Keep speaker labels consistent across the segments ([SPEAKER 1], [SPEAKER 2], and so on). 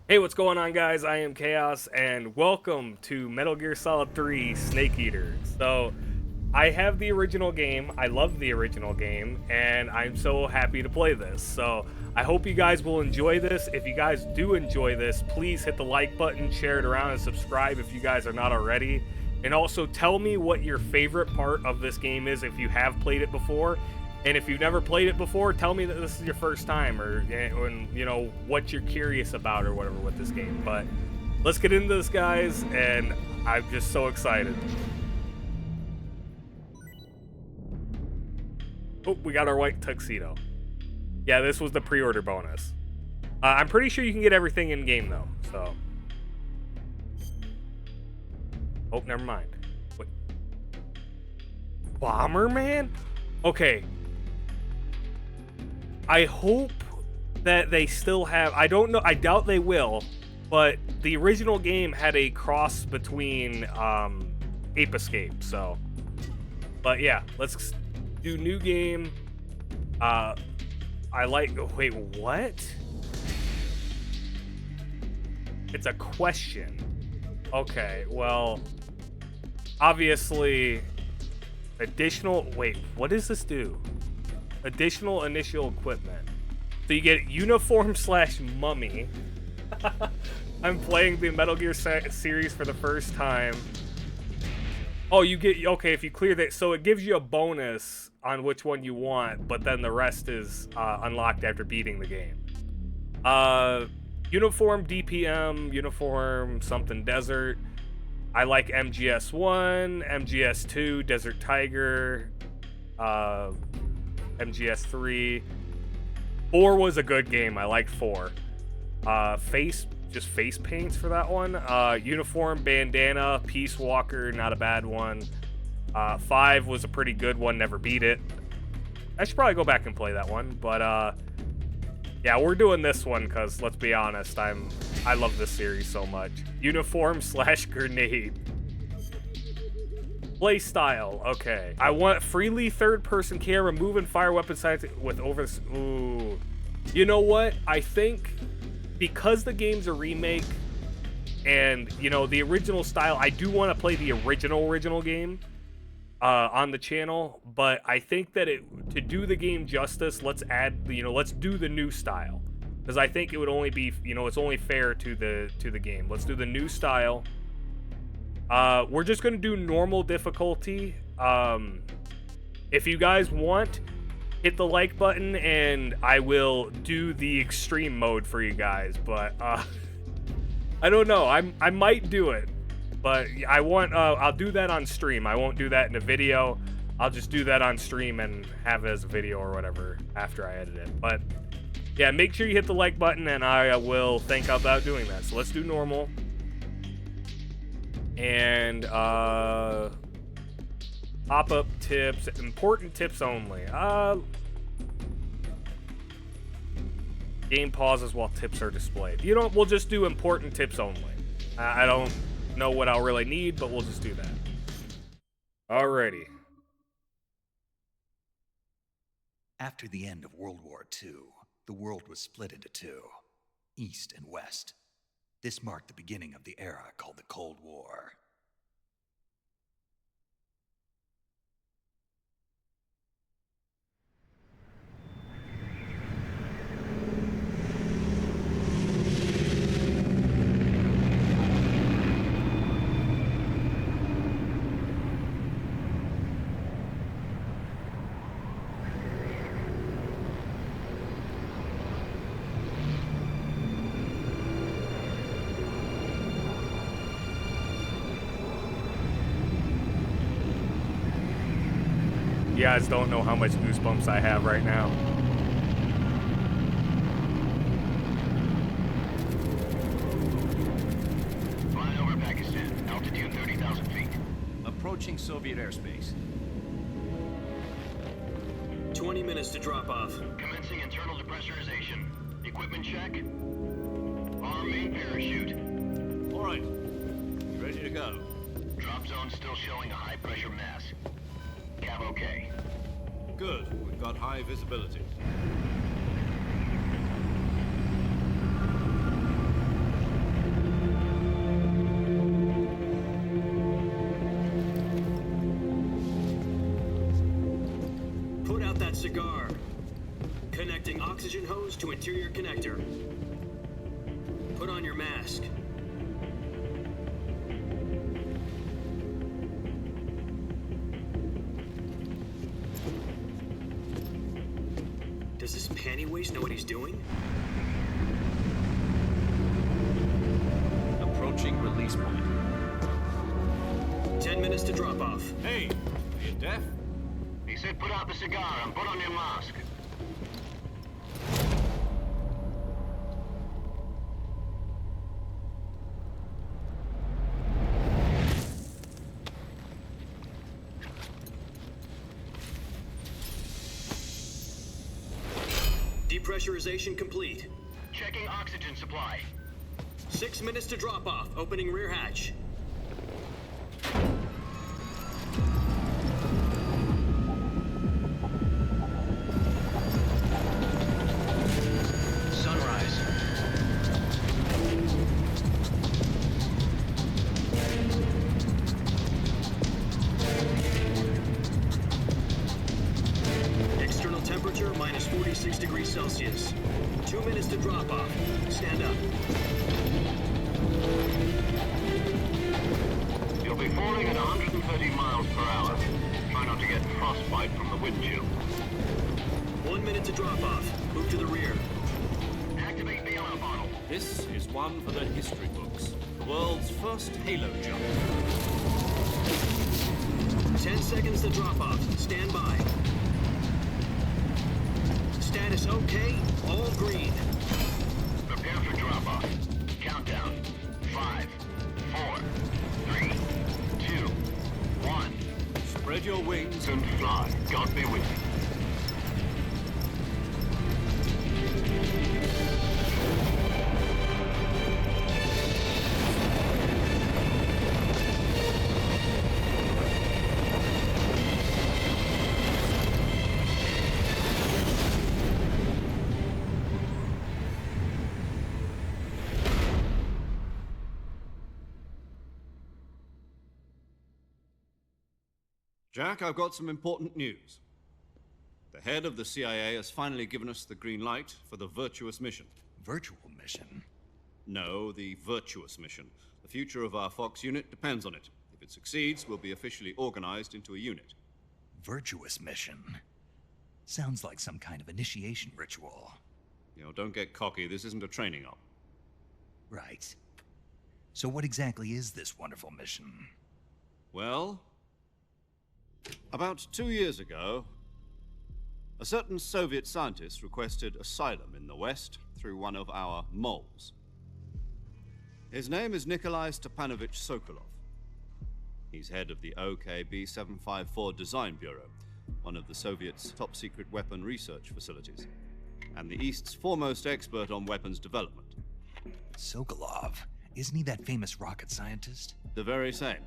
[SPEAKER 1] Hey, what's going on, guys? I am Chaos, and welcome to Metal Gear Solid 3 Snake Eater. So, I have the original game, I love the original game, and I'm so happy to play this. So, I hope you guys will enjoy this. If you guys do enjoy this, please hit the like button, share it around, and subscribe if you guys are not already. And also, tell me what your favorite part of this game is if you have played it before. And if you've never played it before, tell me that this is your first time, or you know what you're curious about or whatever with this game. But let's get into this, guys, and I'm just so excited. Oh, we got our white tuxedo. Yeah, this was the pre-order bonus. I'm pretty sure you can get everything in game though. So, oh, never mind. Wait, Bomberman? Okay. I hope that they still have. I don't know. I doubt they will. But the original game had a cross between Ape Escape. So, but yeah, let's do new game. I like. Wait, what? It's a question. Okay, well, obviously, additional. Wait, what does this do? Additional initial equipment. So you get uniform / mummy. I'm playing the Metal Gear series for the first time. Oh, you get, okay, if you clear that, so it gives you a bonus on which one you want, but then the rest is unlocked after beating the game. Uniform DPM, uniform something desert. I like MGS1, MGS2, Desert Tiger, MGS3. 4 was a good game. I liked 4. Just face paints for that one. Uniform, bandana, Peace Walker, not a bad one. 5 was a pretty good one. Never beat it. I should probably go back and play that one. But yeah, we're doing this one because let's be honest, I love this series so much. Uniform / grenade. Play style, okay. I want freely third-person camera, move and fire weapon sights with over. Ooh, you know what? I think because the game's a remake, and you know the original style, I do want to play the original game on the channel. But I think that to do the game justice, let's do the new style, because I think it would only be, it's only fair to the game. Let's do the new style. We're just gonna do normal difficulty. If you guys want, hit the like button and I will do the extreme mode for you guys. But I don't know. I might do it, but I'll do that on stream. I won't do that in a video. I'll just do that on stream and have it as a video or whatever after I edit it. But yeah, make sure you hit the like button and I will think about doing that. So let's do normal. And pop-up tips, important tips only. Game pauses while tips are displayed. We'll just do important tips only. I don't know what I'll really need, but we'll just do that. Alrighty.
[SPEAKER 2] After the end of World War II, the world was split into two, East and West. This marked the beginning of the era called the Cold War.
[SPEAKER 1] You guys don't know how much goosebumps I have right now.
[SPEAKER 3] Flying over Pakistan, altitude 30,000 feet.
[SPEAKER 4] Approaching Soviet airspace.
[SPEAKER 5] 20 minutes to drop off.
[SPEAKER 3] Commencing internal depressurization. Equipment check. Arm main parachute.
[SPEAKER 4] All right. Ready to go.
[SPEAKER 3] Drop zone still showing a high pressure mass. Cav okay.
[SPEAKER 4] Good. We've got high visibility.
[SPEAKER 5] cigar. Connecting oxygen hose to interior connector. Put on your mask. Does this panty waste know what he's doing?
[SPEAKER 4] Approaching release point.
[SPEAKER 5] 10 minutes to drop off.
[SPEAKER 4] Hey, are you deaf?
[SPEAKER 3] He said put out the cigar and put on your mask.
[SPEAKER 5] Depressurization complete.
[SPEAKER 3] Checking oxygen supply.
[SPEAKER 5] 6 minutes to drop off. Opening rear hatch.
[SPEAKER 3] Sunrise.
[SPEAKER 5] External temperature minus 46 degrees Celsius. 2 minutes to drop off. Stand up.
[SPEAKER 3] You'll be falling at 130 miles per hour. Try not to get frostbite from the wind chill.
[SPEAKER 5] 1 minute to drop off. Move to the rear.
[SPEAKER 3] Activate the alarm bottle.
[SPEAKER 4] This is one for the history books. The world's first halo jump.
[SPEAKER 5] 10 seconds to drop off. Stand by. Status okay. All green.
[SPEAKER 3] Prepare for drop-off. Countdown. 5, 4, 3, 2, 1.
[SPEAKER 4] Spread your wings
[SPEAKER 3] And fly. God be with you.
[SPEAKER 4] Jack, I've got some important news. The head of the CIA has finally given us the green light for the virtuous mission.
[SPEAKER 2] Virtual mission?
[SPEAKER 4] No, the virtuous mission. The future of our Fox unit depends on it. If it succeeds, we'll be officially organized into a unit.
[SPEAKER 2] Virtuous mission? Sounds like some kind of initiation ritual.
[SPEAKER 4] You know, don't get cocky. This isn't a training op.
[SPEAKER 2] Right. So what exactly is this wonderful mission?
[SPEAKER 4] Well, about 2 years ago, a certain Soviet scientist requested asylum in the West through one of our moles. His name is Nikolai Stepanovich Sokolov. He's head of the OKB 754 Design Bureau, one of the Soviets' top-secret weapon research facilities, and the East's foremost expert on weapons development.
[SPEAKER 2] Sokolov? Isn't he that famous rocket scientist?
[SPEAKER 4] The very same.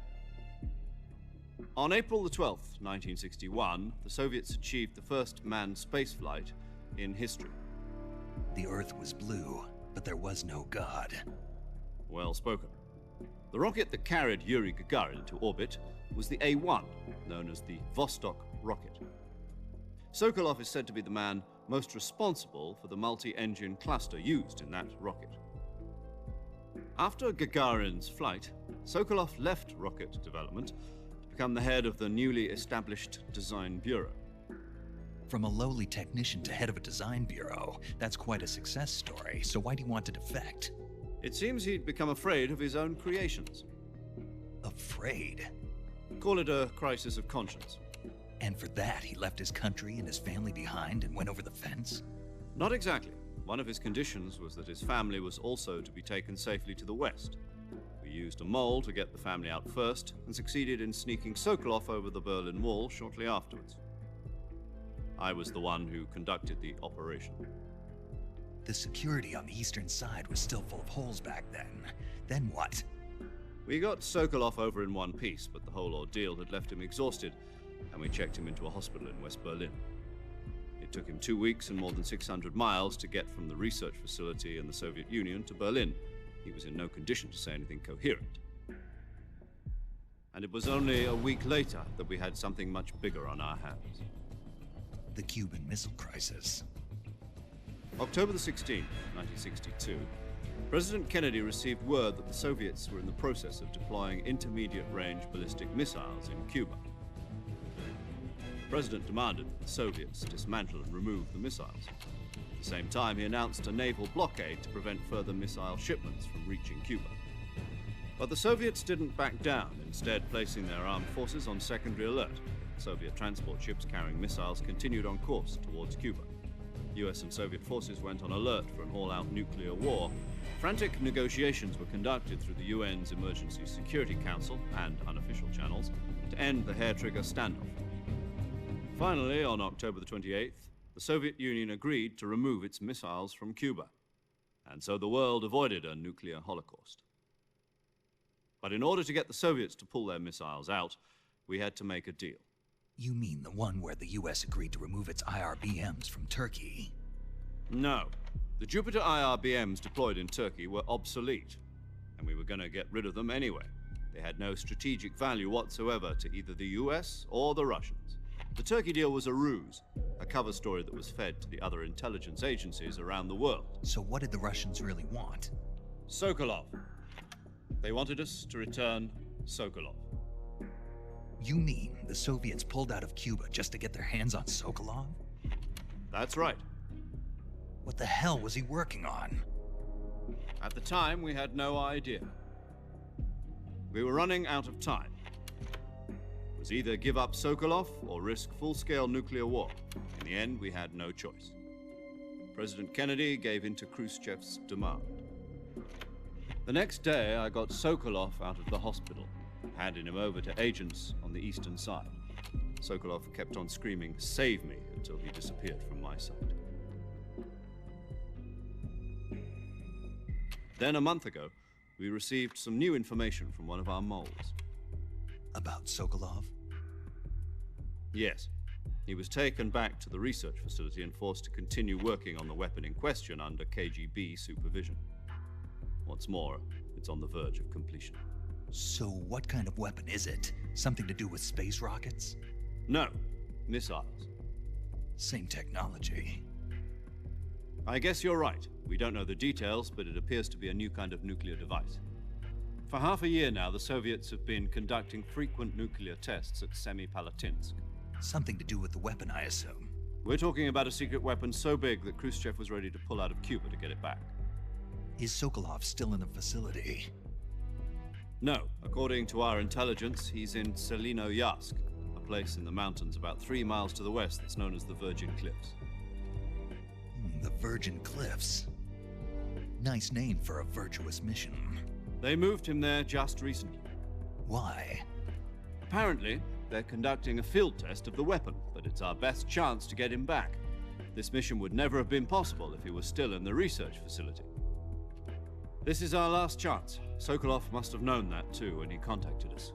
[SPEAKER 4] On April the 12th, 1961, the Soviets achieved the first manned spaceflight in history.
[SPEAKER 2] The Earth was blue, but there was no God.
[SPEAKER 4] Well spoken. The rocket that carried Yuri Gagarin to orbit was the A-1, known as the Vostok rocket. Sokolov is said to be the man most responsible for the multi-engine cluster used in that rocket. After Gagarin's flight, Sokolov left rocket development to become the head of the newly established Design Bureau.
[SPEAKER 2] From a lowly technician to head of a design bureau, that's quite a success story, so why'd he want to defect?
[SPEAKER 4] It seems he'd become afraid of his own creations.
[SPEAKER 2] Afraid?
[SPEAKER 4] Call it a crisis of conscience.
[SPEAKER 2] And for that, he left his country and his family behind and went over the fence?
[SPEAKER 4] Not exactly. One of his conditions was that his family was also to be taken safely to the West. We used a mole to get the family out first and succeeded in sneaking Sokolov over the Berlin Wall shortly afterwards. I was the one who conducted the operation.
[SPEAKER 2] The security on the eastern side was still full of holes back then. Then what?
[SPEAKER 4] We got Sokolov over in one piece, but the whole ordeal had left him exhausted, and we checked him into a hospital in West Berlin. It took him 2 weeks and more than 600 miles to get from the research facility in the Soviet Union to Berlin. He was in no condition to say anything coherent. And it was only a week later that we had something much bigger on our hands.
[SPEAKER 2] the Cuban Missile Crisis?
[SPEAKER 4] October the 16th, 1962, President Kennedy received word that the Soviets were in the process of deploying intermediate-range ballistic missiles in Cuba. The President demanded that the Soviets dismantle and remove the missiles. At the same time, he announced a naval blockade to prevent further missile shipments from reaching Cuba. But the Soviets didn't back down, instead placing their armed forces on secondary alert. Soviet transport ships carrying missiles continued on course towards Cuba. US and Soviet forces went on alert for an all-out nuclear war. Frantic negotiations were conducted through the UN's Emergency Security Council and unofficial channels to end the hair-trigger standoff. Finally, on October the 28th, the Soviet Union agreed to remove its missiles from Cuba, and so the world avoided a nuclear holocaust. But in order to get the Soviets to pull their missiles out, we had to make a deal.
[SPEAKER 2] You mean the one where the US agreed to remove its IRBMs from Turkey?
[SPEAKER 4] No. The Jupiter IRBMs deployed in Turkey were obsolete, and we were going to get rid of them anyway. They had no strategic value whatsoever to either the US or the Russians. The Turkey deal was a ruse, a cover story that was fed to the other intelligence agencies around the world.
[SPEAKER 2] So what did the Russians really want?
[SPEAKER 4] Sokolov. They wanted us to return Sokolov.
[SPEAKER 2] You mean the Soviets pulled out of Cuba just to get their hands on Sokolov?
[SPEAKER 4] That's right.
[SPEAKER 2] What the hell was he working on?
[SPEAKER 4] At the time, we had no idea. We were running out of time. It was either give up Sokolov or risk full-scale nuclear war. In the end, we had no choice. President Kennedy gave in to Khrushchev's demand. The next day, I got Sokolov out of the hospital, handing him over to agents on the eastern side. Sokolov kept on screaming, "Save me," until he disappeared from my sight. Then, a month ago, we received some new information from one of our moles.
[SPEAKER 2] About Sokolov?
[SPEAKER 4] Yes. He was taken back to the research facility and forced to continue working on the weapon in question under KGB supervision. What's more, it's on the verge of completion.
[SPEAKER 2] So what kind of weapon is it? Something to do with space rockets?
[SPEAKER 4] No, missiles.
[SPEAKER 2] Same technology.
[SPEAKER 4] I guess you're right. We don't know the details, but it appears to be a new kind of nuclear device. For half a year now, the Soviets have been conducting frequent nuclear tests at Semipalatinsk.
[SPEAKER 2] Something to do with the weapon, I assume.
[SPEAKER 4] We're talking about a secret weapon so big that Khrushchev was ready to pull out of Cuba to get it back.
[SPEAKER 2] Is Sokolov still in the facility?
[SPEAKER 4] No. According to our intelligence, he's in Selino-Yarsk, a place in the mountains about 3 miles to the west that's known as the Virgin Cliffs.
[SPEAKER 2] The Virgin Cliffs. Nice name for a virtuous mission.
[SPEAKER 4] They moved him there just recently.
[SPEAKER 2] Why?
[SPEAKER 4] Apparently, they're conducting a field test of the weapon, but it's our best chance to get him back. This mission would never have been possible if he was still in the research facility. This is our last chance. Sokolov must have known that too when he contacted us.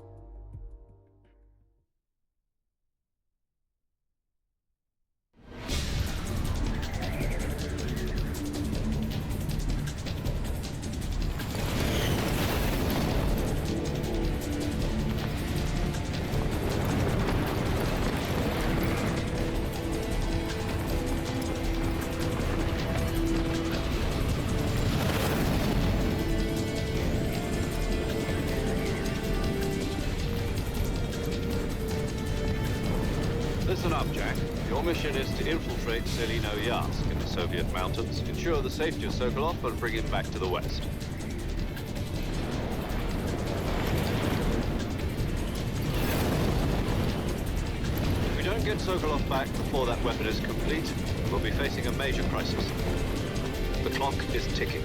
[SPEAKER 4] Listen up, Jack. Your mission is to infiltrate Selino-Yarsk in the Soviet mountains, ensure the safety of Sokolov, and bring him back to the west. If we don't get Sokolov back before that weapon is complete, we'll be facing a major crisis. The clock is ticking.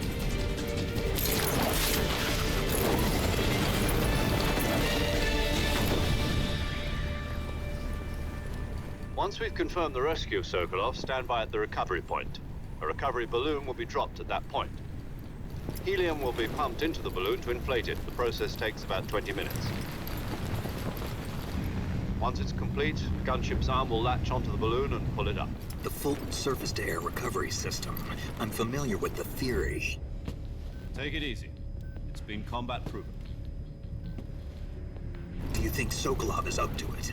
[SPEAKER 4] Once we've confirmed the rescue of Sokolov, stand by at the recovery point. A recovery balloon will be dropped at that point. Helium will be pumped into the balloon to inflate it. The process takes about 20 minutes. Once it's complete, the gunship's arm will latch onto the balloon and pull it up.
[SPEAKER 6] The Fulton surface-to-air recovery system. I'm familiar with the theory.
[SPEAKER 4] Take it easy. It's been combat-proven.
[SPEAKER 6] Do you think Sokolov is up to it?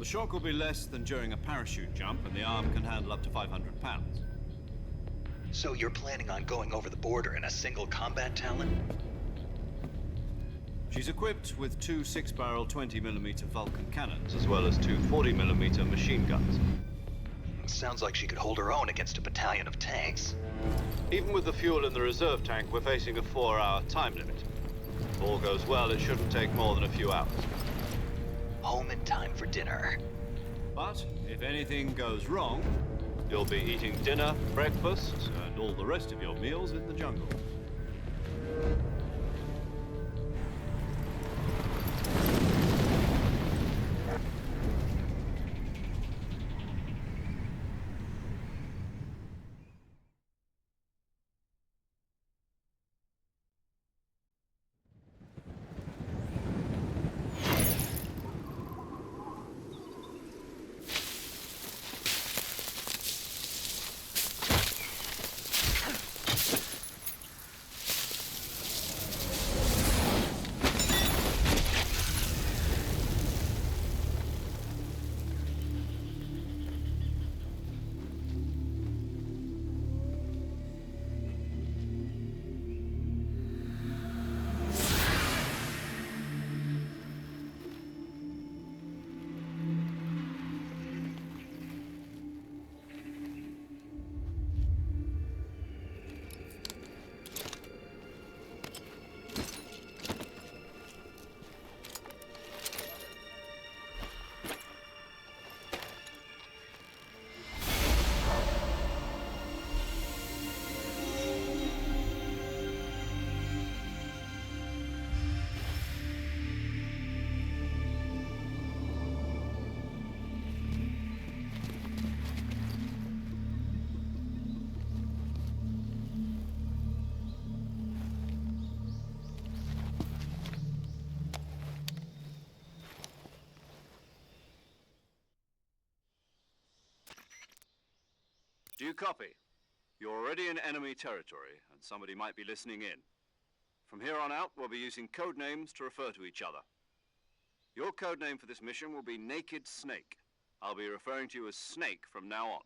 [SPEAKER 4] The shock will be less than during a parachute jump, and the arm can handle up to 500 pounds.
[SPEAKER 2] So you're planning on going over the border in a single combat Talon?
[SPEAKER 4] She's equipped with two 6-barrel 20mm Vulcan cannons, as well as two 40mm machine guns.
[SPEAKER 2] Sounds like she could hold her own against a battalion of tanks.
[SPEAKER 4] Even with the fuel in the reserve tank, we're facing a 4-hour time limit. If all goes well, it shouldn't take more than a few hours.
[SPEAKER 2] Home in time for dinner.
[SPEAKER 4] But if anything goes wrong, you'll be eating dinner, breakfast, and all the rest of your meals in the jungle. Do you copy? You're already in enemy territory, and somebody might be listening in. From here on out, we'll be using code names to refer to each other. Your code name for this mission will be Naked Snake. I'll be referring to you as Snake from now on.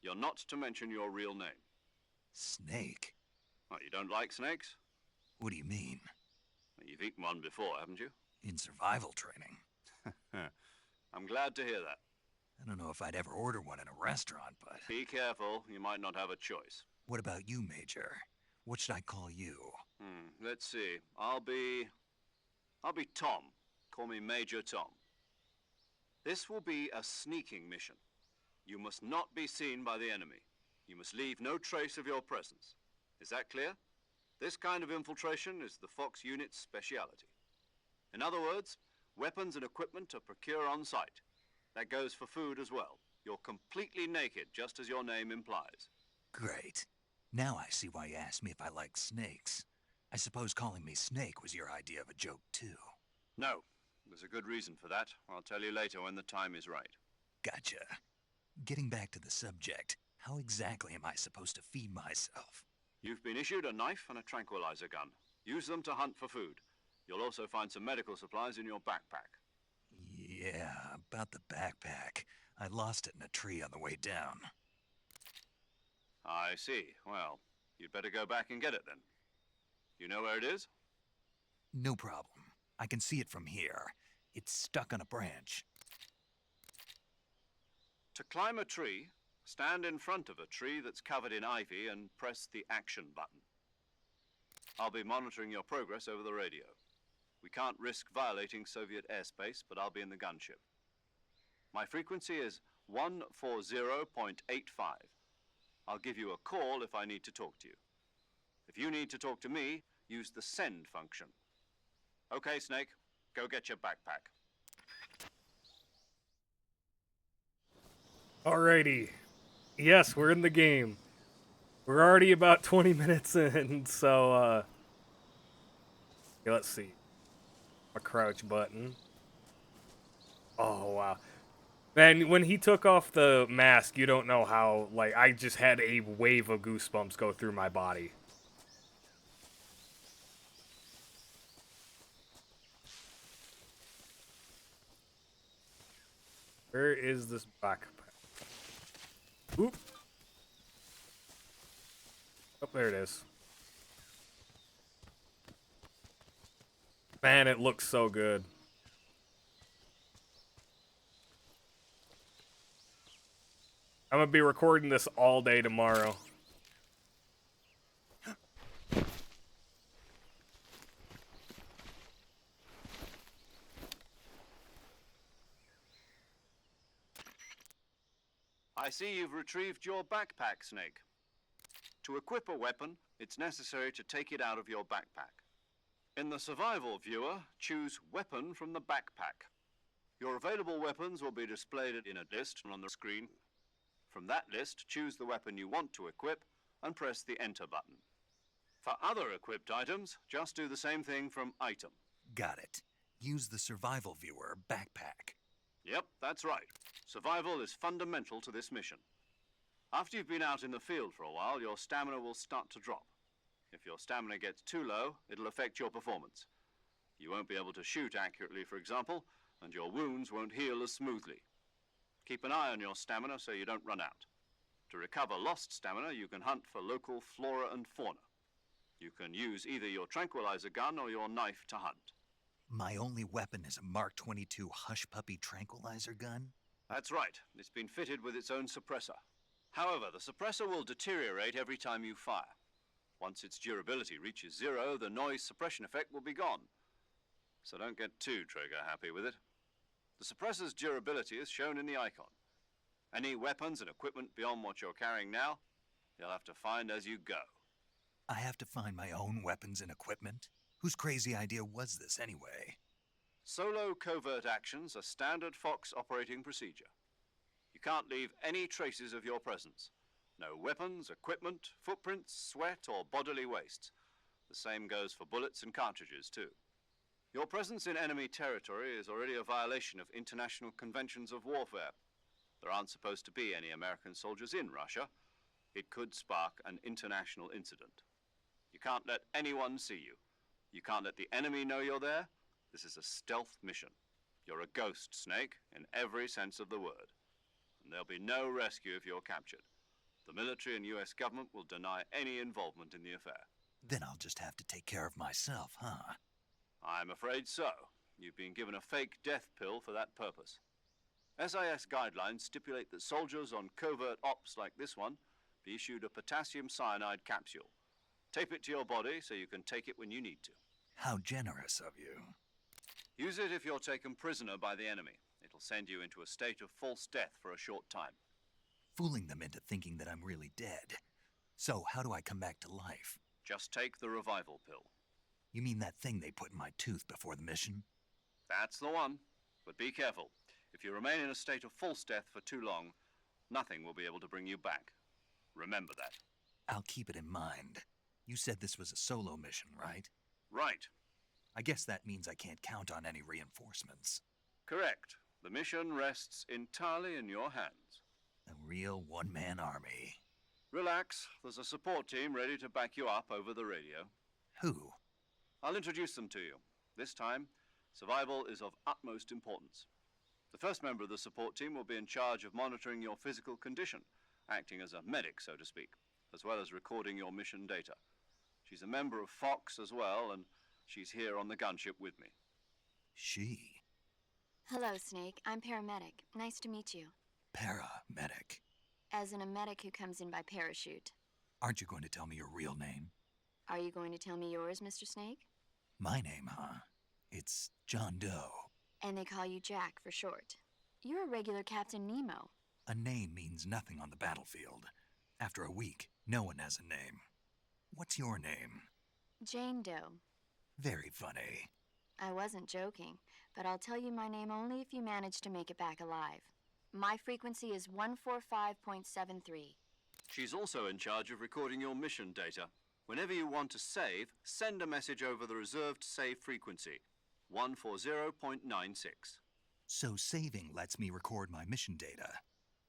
[SPEAKER 4] You're not to mention your real name.
[SPEAKER 2] Snake?
[SPEAKER 4] Oh, you don't like snakes?
[SPEAKER 2] What do you mean?
[SPEAKER 4] You've eaten one before, haven't you?
[SPEAKER 2] In survival training.
[SPEAKER 4] I'm glad to hear that.
[SPEAKER 2] I don't know if I'd ever order one in a restaurant, but...
[SPEAKER 4] Be careful, you might not have a choice.
[SPEAKER 2] What about you, Major? What should I call you?
[SPEAKER 4] Let's see. I'll be Tom. Call me Major Tom. This will be a sneaking mission. You must not be seen by the enemy. You must leave no trace of your presence. Is that clear? This kind of infiltration is the Fox unit's speciality. In other words, weapons and equipment are procured on site. That goes for food as well. You're completely naked, just as your name implies.
[SPEAKER 2] Great. Now I see why you asked me if I like snakes. I suppose calling me Snake was your idea of a joke, too.
[SPEAKER 4] No. There's a good reason for that. I'll tell you later when the time is right.
[SPEAKER 2] Gotcha. Getting back to the subject, how exactly am I supposed to feed myself?
[SPEAKER 4] You've been issued a knife and a tranquilizer gun. Use them to hunt for food. You'll also find some medical supplies in your backpack.
[SPEAKER 2] Yeah, about the backpack. I lost it in a tree on the way down.
[SPEAKER 4] I see. Well, you'd better go back and get it then. You know where it is?
[SPEAKER 2] No problem. I can see it from here. It's stuck on a branch.
[SPEAKER 4] To climb a tree, stand in front of a tree that's covered in ivy and press the action button. I'll be monitoring your progress over the radio. We can't risk violating Soviet airspace, but I'll be in the gunship. My frequency is 140.85. I'll give you a call if I need to talk to you. If you need to talk to me, use the send function. Okay, Snake, go get your backpack.
[SPEAKER 1] Alrighty. Yes, we're in the game. We're already about 20 minutes in, so, yeah, let's see. A crouch button. Oh, wow. Man, when he took off the mask, you don't know how, like, I just had a wave of goosebumps go through my body. Where is this backpack? Oop. Oh, there it is. Man, it looks so good. I'm gonna be recording this all day tomorrow.
[SPEAKER 4] I see you've retrieved your backpack, Snake. To equip a weapon, it's necessary to take it out of your backpack. In the survival viewer, choose Weapon from the backpack. Your available weapons will be displayed in a list on the screen. From that list, choose the weapon you want to equip and press the Enter button. For other equipped items, just do the same thing from Item.
[SPEAKER 2] Got it. Use the survival viewer backpack.
[SPEAKER 4] Yep, that's right. Survival is fundamental to this mission. After you've been out in the field for a while, your stamina will start to drop. If your stamina gets too low, it'll affect your performance. You won't be able to shoot accurately, for example, and your wounds won't heal as smoothly. Keep an eye on your stamina so you don't run out. To recover lost stamina, you can hunt for local flora and fauna. You can use either your tranquilizer gun or your knife to hunt.
[SPEAKER 2] My only weapon is a Mark 22 Hush Puppy tranquilizer gun?
[SPEAKER 4] That's right. It's been fitted with its own suppressor. However, the suppressor will deteriorate every time you fire. Once its durability reaches 0, the noise suppression effect will be gone. So don't get too trigger happy with it. The suppressor's durability is shown in the icon. Any weapons and equipment beyond what you're carrying now, you'll have to find as you go.
[SPEAKER 2] I have to find my own weapons and equipment? Whose crazy idea was this anyway?
[SPEAKER 4] Solo covert actions are standard Fox operating procedure. You can't leave any traces of your presence. No weapons, equipment, footprints, sweat, or bodily waste. The same goes for bullets and cartridges, too. Your presence in enemy territory is already a violation of international conventions of warfare. There aren't supposed to be any American soldiers in Russia. It could spark an international incident. You can't let anyone see you. You can't let the enemy know you're there. This is a stealth mission. You're a ghost, Snake, in every sense of the word. And there'll be no rescue if you're captured. The military and US government will deny any involvement in the affair.
[SPEAKER 2] Then I'll just have to take care of myself, huh?
[SPEAKER 4] I'm afraid so. You've been given a fake death pill for that purpose. SIS guidelines stipulate that soldiers on covert ops like this one be issued a potassium cyanide capsule. Tape it to your body so you can take it when you need to.
[SPEAKER 2] How generous of you.
[SPEAKER 4] Use it if you're taken prisoner by the enemy. It'll send you into a state of false death for a short time.
[SPEAKER 2] Fooling them into thinking that I'm really dead. So how do I come back to life?
[SPEAKER 4] Just take the revival pill.
[SPEAKER 2] You mean that thing they put in my tooth before the mission?
[SPEAKER 4] That's the one. But be careful. If you remain in a state of false death for too long, nothing will be able to bring you back. Remember that.
[SPEAKER 2] I'll keep it in mind. You said this was a solo mission, right?
[SPEAKER 4] Right.
[SPEAKER 2] I guess that means I can't count on any reinforcements.
[SPEAKER 4] Correct. The mission rests entirely in your hands.
[SPEAKER 2] A real one-man army.
[SPEAKER 4] Relax. There's a support team ready to back you up over the radio.
[SPEAKER 2] Who?
[SPEAKER 4] I'll introduce them to you. This time, survival is of utmost importance. The first member of the support team will be in charge of monitoring your physical condition, acting as a medic, so to speak, as well as recording your mission data. She's a member of Fox as well, and she's here on the gunship with me.
[SPEAKER 2] She?
[SPEAKER 7] Hello, Snake. I'm paramedic. Nice to meet you.
[SPEAKER 2] Paramedic.
[SPEAKER 7] As in a medic who comes in by parachute.
[SPEAKER 2] Aren't you going to tell me your real name?
[SPEAKER 7] Are you going to tell me yours, Mr. Snake?
[SPEAKER 2] My name, huh? It's John Doe.
[SPEAKER 7] And they call you Jack for short. You're a regular Captain Nemo.
[SPEAKER 2] A name means nothing on the battlefield. After a week, no one has a name. What's your name?
[SPEAKER 7] Jane Doe.
[SPEAKER 2] Very funny.
[SPEAKER 7] I wasn't joking, but I'll tell you my name only if you manage to make it back alive. My frequency is 145.73.
[SPEAKER 4] She's also in charge of recording your mission data. Whenever you want to save, send a message over the reserved save frequency, 140.96.
[SPEAKER 2] So saving lets me record my mission data.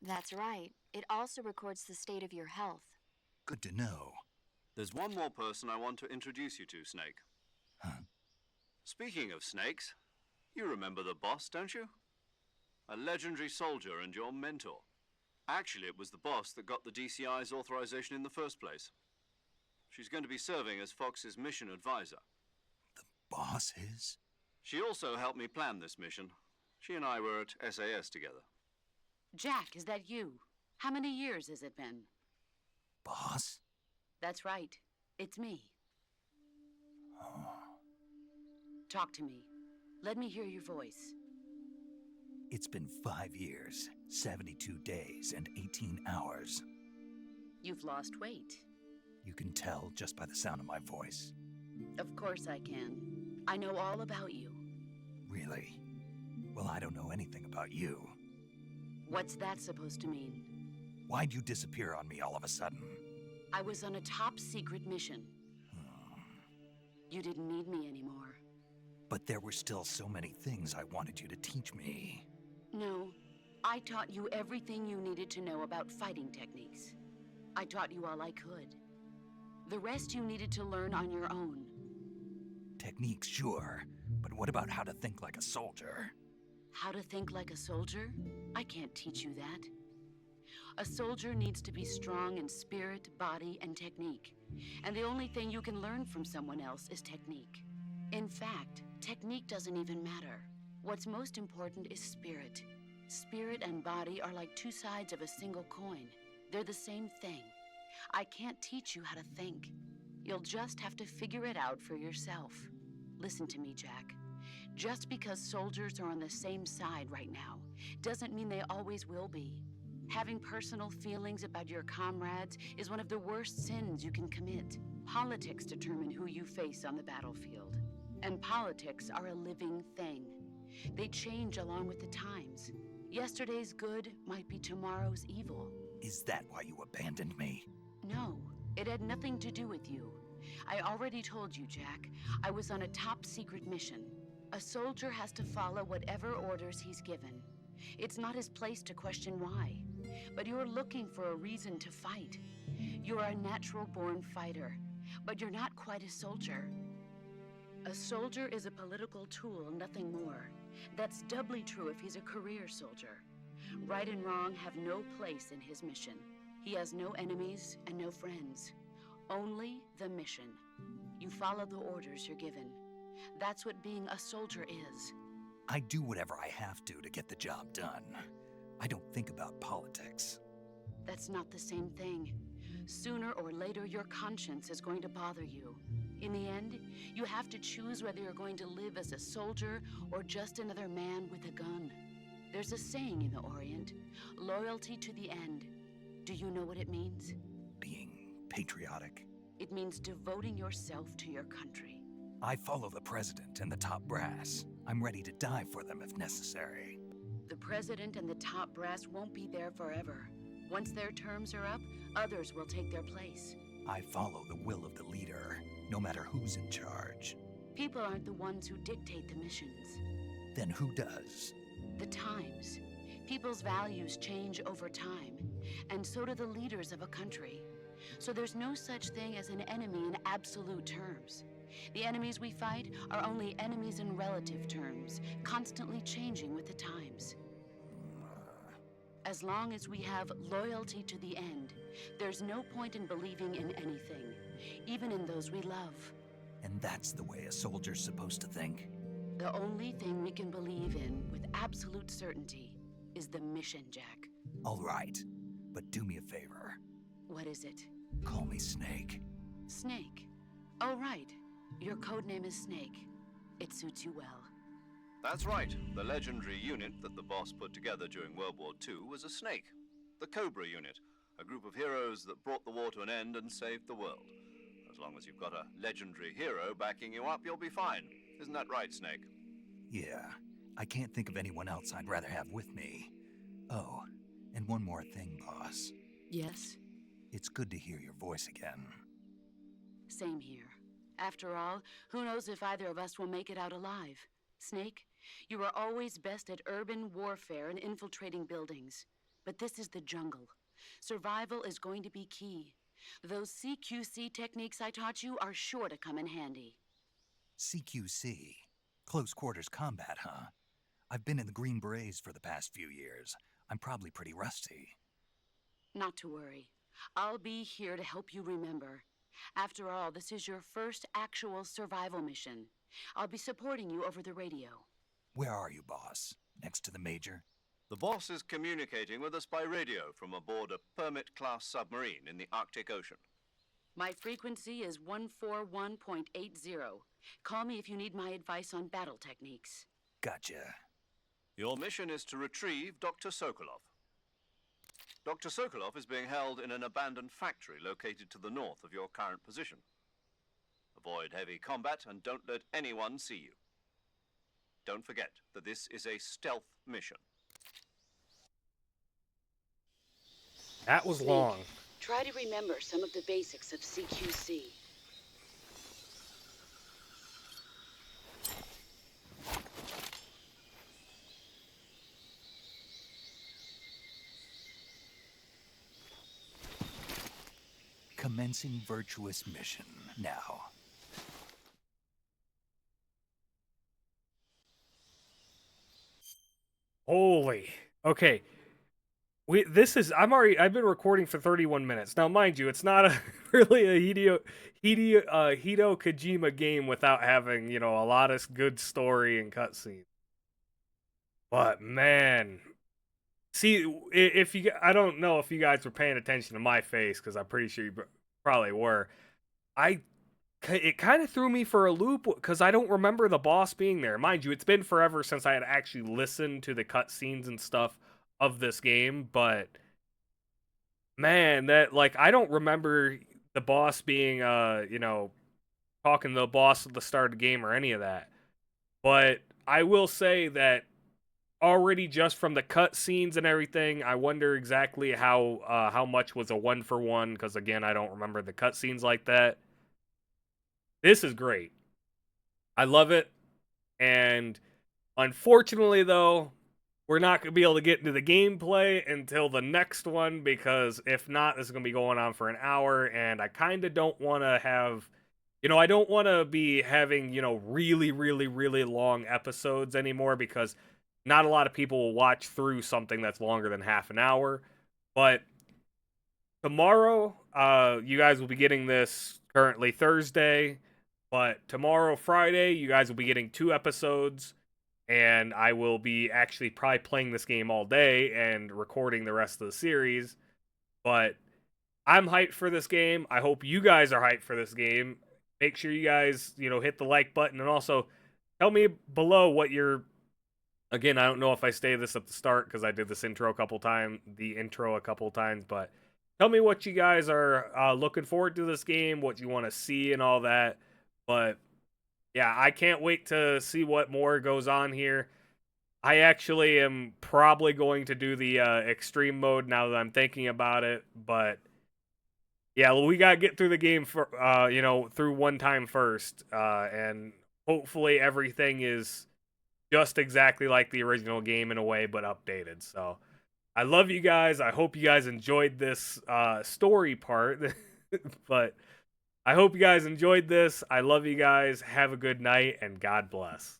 [SPEAKER 7] That's right. It also records the state of your health.
[SPEAKER 2] Good to know.
[SPEAKER 4] There's one more person I want to introduce you to, Snake.
[SPEAKER 2] Huh?
[SPEAKER 4] Speaking of snakes, you remember the boss, don't you? A legendary soldier and your mentor. Actually, it was the boss that got the DCI's authorization in the first place. She's going to be serving as Fox's mission advisor.
[SPEAKER 2] Boss is?
[SPEAKER 4] She also helped me plan this mission. She and I were at SAS together.
[SPEAKER 8] Jack, is that you? How many years has it been?
[SPEAKER 2] Boss?
[SPEAKER 8] That's right. It's me. Talk to me. Let me hear your voice.
[SPEAKER 2] It's been 5 years, 72 days, and 18 hours.
[SPEAKER 8] You've lost weight.
[SPEAKER 2] You can tell just by the sound of my voice.
[SPEAKER 8] Of course I can. I know all about you.
[SPEAKER 2] Really? Well, I don't know anything about you.
[SPEAKER 8] What's that supposed to mean?
[SPEAKER 2] Why'd you disappear on me all of a sudden?
[SPEAKER 8] I was on a top-secret mission. You didn't need me anymore.
[SPEAKER 2] But there were still so many things I wanted you to teach me.
[SPEAKER 8] No, I taught you everything you needed to know about fighting techniques. I taught you all I could. The rest you needed to learn on your own.
[SPEAKER 2] Techniques, sure. But what about how to think like a soldier?
[SPEAKER 8] How to think like a soldier? I can't teach you that. A soldier needs to be strong in spirit, body, and technique. And the only thing you can learn from someone else is technique. In fact, technique doesn't even matter. What's most important is spirit. Spirit and body are like two sides of a single coin. They're the same thing. I can't teach you how to think. You'll just have to figure it out for yourself. Listen to me, Jack. Just because soldiers are on the same side right now doesn't mean they always will be. Having personal feelings about your comrades is one of the worst sins you can commit. Politics determine who you face on the battlefield. And politics are a living thing. They change along with the times. Yesterday's good might be tomorrow's evil.
[SPEAKER 2] Is that why you abandoned me?
[SPEAKER 8] No, it had nothing to do with you. I already told you, Jack. I was on a top-secret mission. A soldier has to follow whatever orders he's given. It's not his place to question why. But you're looking for a reason to fight. You're a natural-born fighter, but you're not quite a soldier. A soldier is a political tool, nothing more. That's doubly true if he's a career soldier. Right and wrong have no place in his mission. He has no enemies and no friends. Only the mission. You follow the orders you're given. That's what being a soldier is.
[SPEAKER 2] I do whatever I have to get the job done. I don't think about politics.
[SPEAKER 8] That's not the same thing. Sooner or later, your conscience is going to bother you. In the end, you have to choose whether you're going to live as a soldier or just another man with a gun. There's a saying in the Orient, loyalty to the end. Do you know what it means?
[SPEAKER 2] Being patriotic.
[SPEAKER 8] It means devoting yourself to your country.
[SPEAKER 2] I follow the president and the top brass. I'm ready to die for them if necessary.
[SPEAKER 8] The president and the top brass won't be there forever. Once their terms are up, others will take their place.
[SPEAKER 2] I follow the will of the leader, no matter who's in charge.
[SPEAKER 8] People aren't the ones who dictate the missions.
[SPEAKER 2] Then who does?
[SPEAKER 8] The times. People's values change over time, and so do the leaders of a country. So there's no such thing as an enemy in absolute terms. The enemies we fight are only enemies in relative terms, constantly changing with the times. As long as we have loyalty to the end, there's no point in believing in anything, even in those we love.
[SPEAKER 2] And that's the way a soldier's supposed to think?
[SPEAKER 8] The only thing we can believe in with absolute certainty is the mission, Jack.
[SPEAKER 2] All right, but do me a favor.
[SPEAKER 8] What is it?
[SPEAKER 2] Call me Snake.
[SPEAKER 8] Snake. Oh, right. Your codename is Snake. It suits you well.
[SPEAKER 4] That's right. The legendary unit that the boss put together during World War II was a snake. The Cobra unit, a group of heroes that brought the war to an end and saved the world. As long as you've got a legendary hero backing you up, you'll be fine. Isn't that right, Snake?
[SPEAKER 2] Yeah, I can't think of anyone else I'd rather have with me. Oh, and one more thing, boss.
[SPEAKER 8] Yes?
[SPEAKER 2] It's good to hear your voice again.
[SPEAKER 8] Same here. After all, who knows if either of us will make it out alive? Snake, you are always best at urban warfare and infiltrating buildings. But this is the jungle. Survival is going to be key. Those CQC techniques I taught you are sure to come in handy.
[SPEAKER 2] CQC? Close quarters combat, huh? I've been in the Green Berets for the past few years. I'm probably pretty rusty.
[SPEAKER 8] Not to worry. I'll be here to help you remember. After all, this is your first actual survival mission. I'll be supporting you over the radio.
[SPEAKER 2] Where are you, boss? Next to the Major?
[SPEAKER 4] The boss is communicating with us by radio from aboard a Permit-class submarine in the Arctic Ocean.
[SPEAKER 8] My frequency is 141.80. Call me if you need my advice on battle techniques.
[SPEAKER 2] Gotcha.
[SPEAKER 4] Your mission is to retrieve Dr. Sokolov. Dr. Sokolov is being held in an abandoned factory located to the north of your current position. Avoid heavy combat and don't let anyone see you. Don't forget that this is a stealth mission.
[SPEAKER 1] That was long.
[SPEAKER 8] Try to remember some of the basics of CQC.
[SPEAKER 2] Commencing virtuous mission now.
[SPEAKER 1] Holy. Okay. I've been recording for 31 minutes. Now, mind you, it's not really a Hideo Kojima game without having, a lot of good story and cutscenes. But man, see, I don't know if you guys were paying attention to my face, because I'm pretty sure you probably were. It kind of threw me for a loop because I don't remember the boss being there. Mind you, it's been forever since I had actually listened to the cutscenes and stuff of this game, but man, I don't remember the boss being talking to the boss at the start of the game or any of that. But I will say that already just from the cutscenes and everything, I wonder exactly how much was a 1-for-1, because again, I don't remember the cutscenes like that. This is great. I love it. And unfortunately, though, we're not going to be able to get into the gameplay until the next one, because if not, this is going to be going on for an hour, and I kind of don't want to have, I don't want to be having, really, really, really long episodes anymore, because not a lot of people will watch through something that's longer than half an hour. But tomorrow, you guys will be getting this currently Thursday, but tomorrow, Friday, you guys will be getting 2 episodes. And I will be actually probably playing this game all day and recording the rest of the series. But I'm hyped for this game. I hope you guys are hyped for this game. Make sure you guys, hit the like button. And also, tell me below what you're... Again, I don't know if I say this at the start, because I did this intro a couple times. But tell me what you guys are looking forward to this game, what you want to see and all that. But... yeah, I can't wait to see what more goes on here. I actually am probably going to do the extreme mode now that I'm thinking about it. But yeah, we gotta get through the game for through one time first, and hopefully everything is just exactly like the original game in a way, but updated. So I love you guys. I hope you guys enjoyed this story part, but. I hope you guys enjoyed this. I love you guys. Have a good night, and God bless.